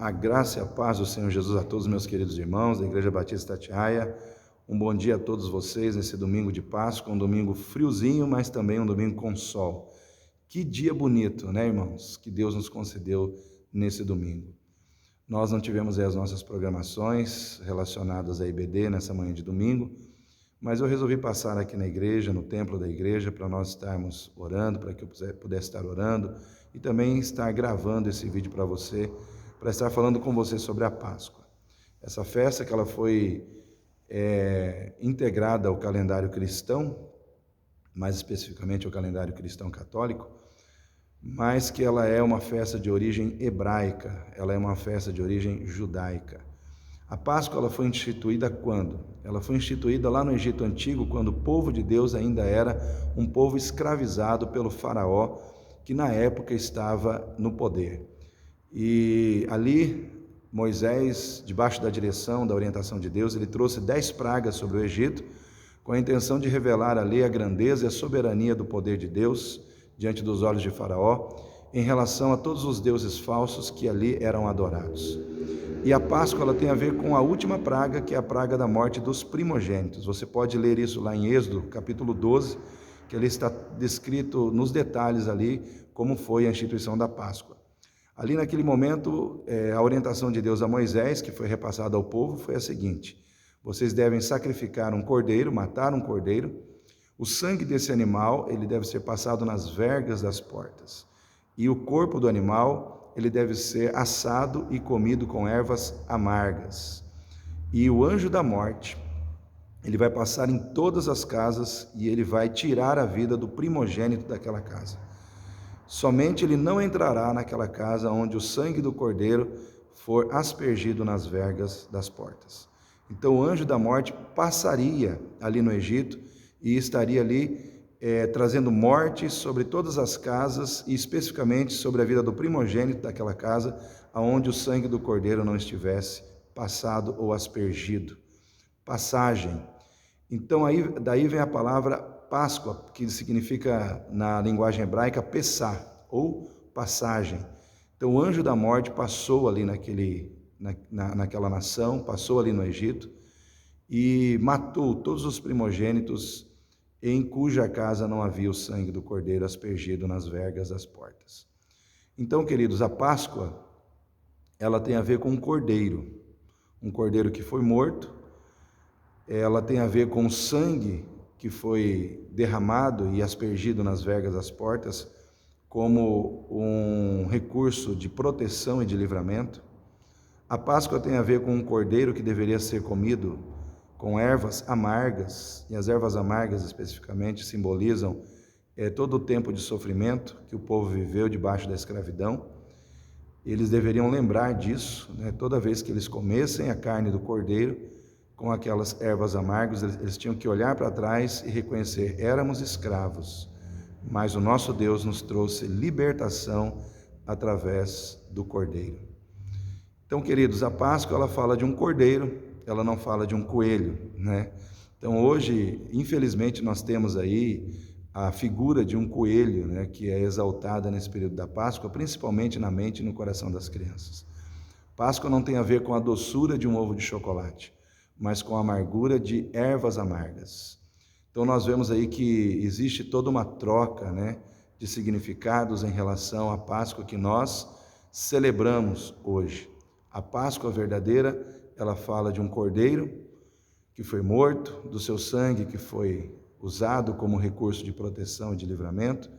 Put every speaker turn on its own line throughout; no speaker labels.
A graça e a paz do Senhor Jesus a todos meus queridos irmãos da Igreja Batista Itatiaia. Um bom dia a todos vocês nesse domingo de Páscoa, um domingo friozinho, mas também um domingo com sol. Que dia bonito, né, irmãos, que Deus nos concedeu nesse domingo. Nós não tivemos aí as nossas programações relacionadas à IBD nessa manhã de domingo, mas eu resolvi passar aqui na igreja, no templo da igreja, para nós estarmos orando, para que eu pudesse estar orando e também estar gravando esse vídeo para você, para estar falando com você sobre a Páscoa. Essa festa que ela foi integrada ao calendário cristão, mais especificamente ao calendário cristão católico, mas que ela é uma festa de origem hebraica, ela é uma festa de origem judaica. A Páscoa ela foi instituída quando? Ela foi instituída lá no Egito Antigo, quando o povo de Deus ainda era um povo escravizado pelo faraó, que na época estava no poder. E ali, Moisés, debaixo da direção, da orientação de Deus, ele trouxe 10 pragas sobre o Egito, com a intenção de revelar ali a grandeza e a soberania do poder de Deus diante dos olhos de Faraó, em relação a todos os deuses falsos que ali eram adorados. E a Páscoa ela tem a ver com a última praga, que é a praga da morte dos primogênitos. Você pode ler isso lá em Êxodo, capítulo 12, que ali está descrito nos detalhes ali como foi a instituição da Páscoa. Ali naquele momento, a orientação de Deus a Moisés, que foi repassada ao povo, foi a seguinte: vocês devem sacrificar um cordeiro, matar um cordeiro. O sangue desse animal, ele deve ser passado nas vergas das portas. E o corpo do animal, ele deve ser assado e comido com ervas amargas. E o anjo da morte, ele vai passar em todas as casas e ele vai tirar a vida do primogênito daquela casa. Somente ele não entrará naquela casa onde o sangue do cordeiro for aspergido nas vergas das portas. Então o anjo da morte passaria ali no Egito e estaria ali trazendo morte sobre todas as casas e especificamente sobre a vida do primogênito daquela casa, aonde o sangue do cordeiro não estivesse passado ou aspergido. Passagem. Então daí vem a palavra Páscoa, que significa na linguagem hebraica Pessá, ou passagem. Então o anjo da morte passou ali naquela nação, passou ali no Egito e matou todos os primogênitos em cuja casa não havia o sangue do cordeiro aspergido nas vergas das portas. Então, queridos, a Páscoa, ela tem a ver com um cordeiro que foi morto, ela tem a ver com o sangue que foi derramado e aspergido nas vergas das portas como um recurso de proteção e de livramento. A Páscoa tem a ver com um cordeiro que deveria ser comido com ervas amargas, e as ervas amargas especificamente simbolizam todo o tempo de sofrimento que o povo viveu debaixo da escravidão. Eles deveriam lembrar disso, né? Toda vez que eles comessem a carne do cordeiro, com aquelas ervas amargas, eles tinham que olhar para trás e reconhecer: éramos escravos, mas o nosso Deus nos trouxe libertação através do cordeiro. Então, queridos, a Páscoa ela fala de um cordeiro, ela não fala de um coelho, né? Então, hoje, infelizmente, nós temos aí a figura de um coelho, né, que é exaltada nesse período da Páscoa, principalmente na mente e no coração das crianças. Páscoa não tem a ver com a doçura de um ovo de chocolate, mas com a amargura de ervas amargas. Então nós vemos aí que existe toda uma troca, né, de significados em relação à Páscoa que nós celebramos hoje. A Páscoa verdadeira, ela fala de um cordeiro que foi morto, do seu sangue que foi usado como recurso de proteção e de livramento,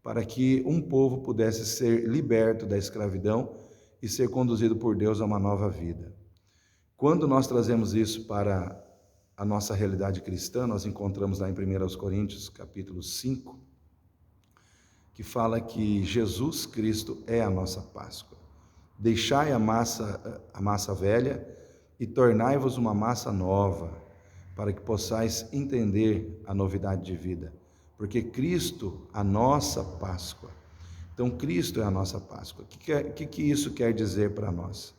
para que um povo pudesse ser liberto da escravidão e ser conduzido por Deus a uma nova vida. Quando nós trazemos isso para a nossa realidade cristã, nós encontramos lá em 1 Coríntios, capítulo 5, que fala que Jesus Cristo é a nossa Páscoa. Deixai a massa velha e tornai-vos uma massa nova, para que possais entender a novidade de vida. Porque Cristo, a nossa Páscoa. Então, Cristo é a nossa Páscoa. O que isso quer dizer para nós?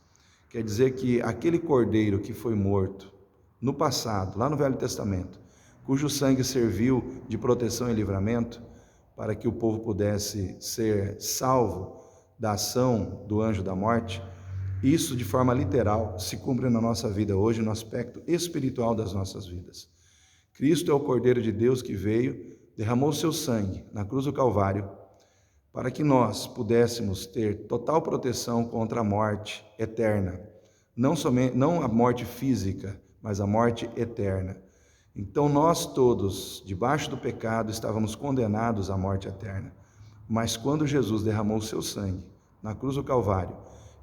Quer dizer que aquele cordeiro que foi morto no passado, lá no Velho Testamento, cujo sangue serviu de proteção e livramento para que o povo pudesse ser salvo da ação do anjo da morte, Isso, de forma literal, se cumpre na nossa vida hoje, no aspecto espiritual das nossas vidas. Cristo é o Cordeiro de Deus que veio, derramou seu sangue na cruz do Calvário, para que nós pudéssemos ter total proteção contra a morte eterna. Não a morte física, mas a morte eterna. Então nós todos, debaixo do pecado, estávamos condenados à morte eterna. Mas quando Jesus derramou seu sangue na cruz do Calvário,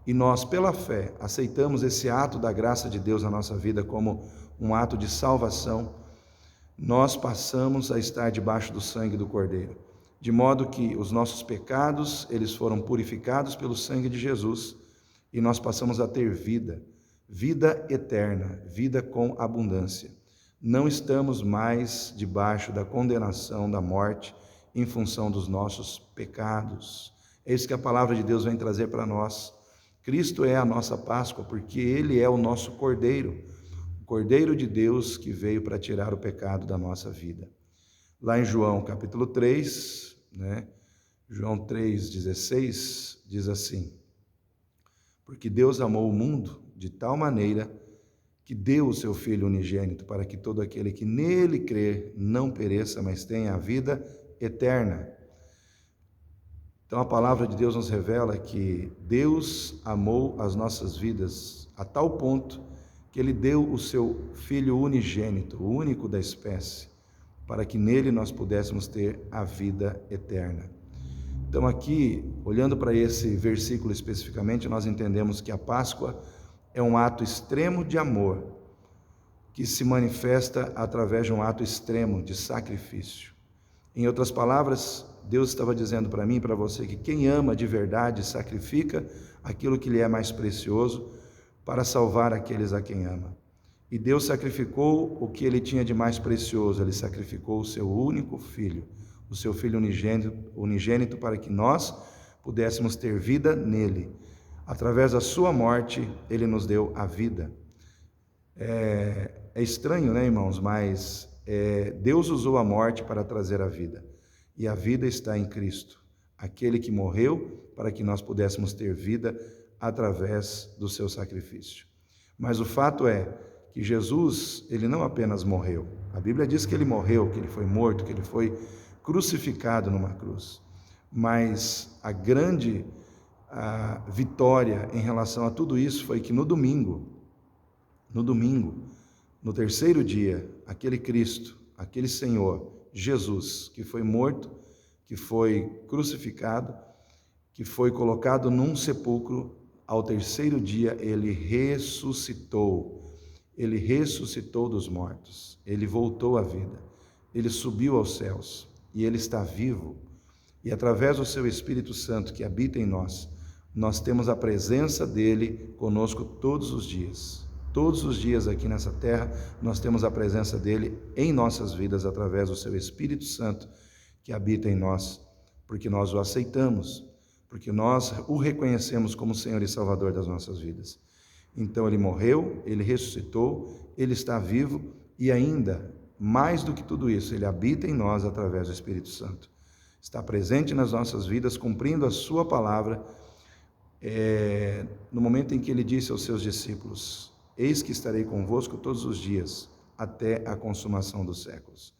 e nós, pela fé, aceitamos esse ato da graça de Deus na nossa vida como um ato de salvação, nós passamos a estar debaixo do sangue do Cordeiro, de modo que os nossos pecados, eles foram purificados pelo sangue de Jesus, e nós passamos a ter vida, vida eterna, vida com abundância. Não estamos mais debaixo da condenação da morte em função dos nossos pecados. É isso que a palavra de Deus vem trazer para nós. Cristo é a nossa Páscoa, porque Ele é o nosso Cordeiro, o Cordeiro de Deus que veio para tirar o pecado da nossa vida. Lá em João capítulo 3, João 3,16, diz assim: porque Deus amou o mundo de tal maneira que deu o seu Filho unigênito, para que todo aquele que nele crer não pereça, mas tenha a vida eterna. Então a palavra de Deus nos revela que Deus amou as nossas vidas a tal ponto que Ele deu o seu Filho unigênito, o único da espécie, para que nele nós pudéssemos ter a vida eterna. Então aqui, olhando para esse versículo especificamente, nós entendemos que a Páscoa é um ato extremo de amor, que se manifesta através de um ato extremo de sacrifício. Em outras palavras, Deus estava dizendo para mim e para você que quem ama de verdade sacrifica aquilo que lhe é mais precioso para salvar aqueles a quem ama. E Deus sacrificou o que Ele tinha de mais precioso, Ele sacrificou o seu único Filho, o seu Filho unigênito para que nós pudéssemos ter vida nele. Através da sua morte, Ele nos deu a vida. É estranho, né, irmãos? Mas Deus usou a morte para trazer a vida. E a vida está em Cristo, aquele que morreu para que nós pudéssemos ter vida através do seu sacrifício. Mas o fato é que Jesus, ele não apenas morreu. A Bíblia diz que ele morreu, que ele foi morto, que ele foi crucificado numa cruz. Mas a grande vitória em relação a tudo isso foi que no domingo, no terceiro dia, aquele Cristo, aquele Senhor, Jesus, que foi morto, que foi crucificado, que foi colocado num sepulcro, ao terceiro dia ele ressuscitou. Ele ressuscitou dos mortos, ele voltou à vida, ele subiu aos céus e ele está vivo. E através do seu Espírito Santo que habita em nós, nós temos a presença dele conosco todos os dias. Todos os dias aqui nessa terra, nós temos a presença dele em nossas vidas através do seu Espírito Santo que habita em nós, porque nós o aceitamos, porque nós o reconhecemos como Senhor e Salvador das nossas vidas. Então ele morreu, ele ressuscitou, ele está vivo e ainda, mais do que tudo isso, ele habita em nós através do Espírito Santo. Está presente nas nossas vidas, cumprindo a sua palavra, no momento em que ele disse aos seus discípulos: eis que estarei convosco todos os dias, até a consumação dos séculos.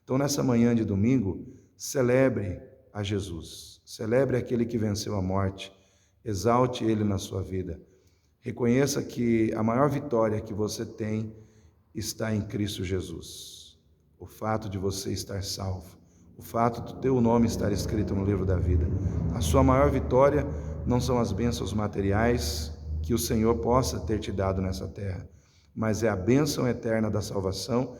Então, nessa manhã de domingo, celebre a Jesus, celebre aquele que venceu a morte, exalte ele na sua vida. Reconheça que a maior vitória que você tem está em Cristo Jesus. O fato de você estar salvo, o fato do teu nome estar escrito no livro da vida. A sua maior vitória não são as bênçãos materiais que o Senhor possa ter te dado nessa terra, mas é a bênção eterna da salvação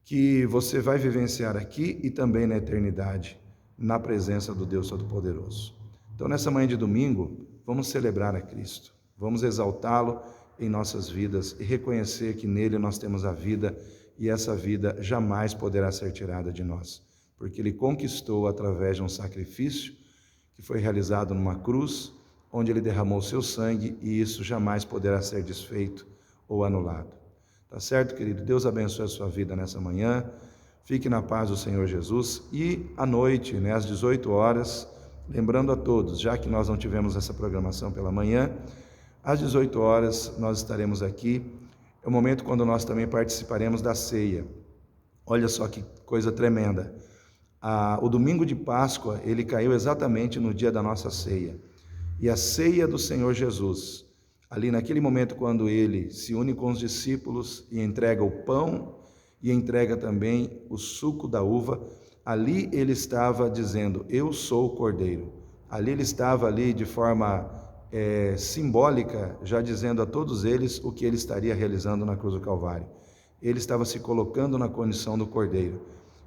que você vai vivenciar aqui e também na eternidade, na presença do Deus Todo-Poderoso. Então, nessa manhã de domingo, vamos celebrar a Cristo, vamos exaltá-lo em nossas vidas e reconhecer que nele nós temos a vida e essa vida jamais poderá ser tirada de nós, porque ele conquistou através de um sacrifício que foi realizado numa cruz, onde ele derramou seu sangue e isso jamais poderá ser desfeito ou anulado. Tá certo, querido? Deus abençoe a sua vida nessa manhã. Fique na paz do Senhor Jesus e à noite, às 18 horas, lembrando a todos, já que nós não tivemos essa programação pela manhã, Às 18 horas nós estaremos aqui, é o momento quando nós também participaremos da ceia. Olha só que coisa tremenda. O domingo de Páscoa, ele caiu exatamente no dia da nossa ceia. E a ceia do Senhor Jesus, ali naquele momento quando ele se une com os discípulos e entrega o pão e entrega também o suco da uva, ali ele estava dizendo, eu sou o Cordeiro. Ali ele estava ali de forma simbólica, já dizendo a todos eles o que ele estaria realizando na cruz do Calvário. Ele estava se colocando na condição do Cordeiro.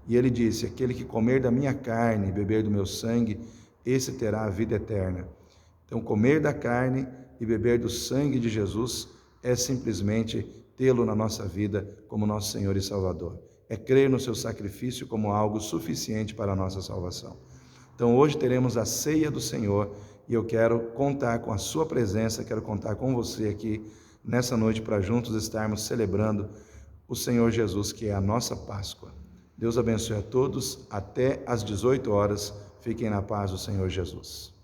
E ele disse, aquele que comer da minha carne e beber do meu sangue, esse terá a vida eterna. Então, comer da carne e beber do sangue de Jesus é simplesmente tê-lo na nossa vida como nosso Senhor e Salvador. É crer no seu sacrifício como algo suficiente para a nossa salvação. Então, hoje teremos a ceia do Senhor e eu quero contar com a sua presença, quero contar com você aqui nessa noite para juntos estarmos celebrando o Senhor Jesus, que é a nossa Páscoa. Deus abençoe a todos. Até às 18 horas. Fiquem na paz do Senhor Jesus.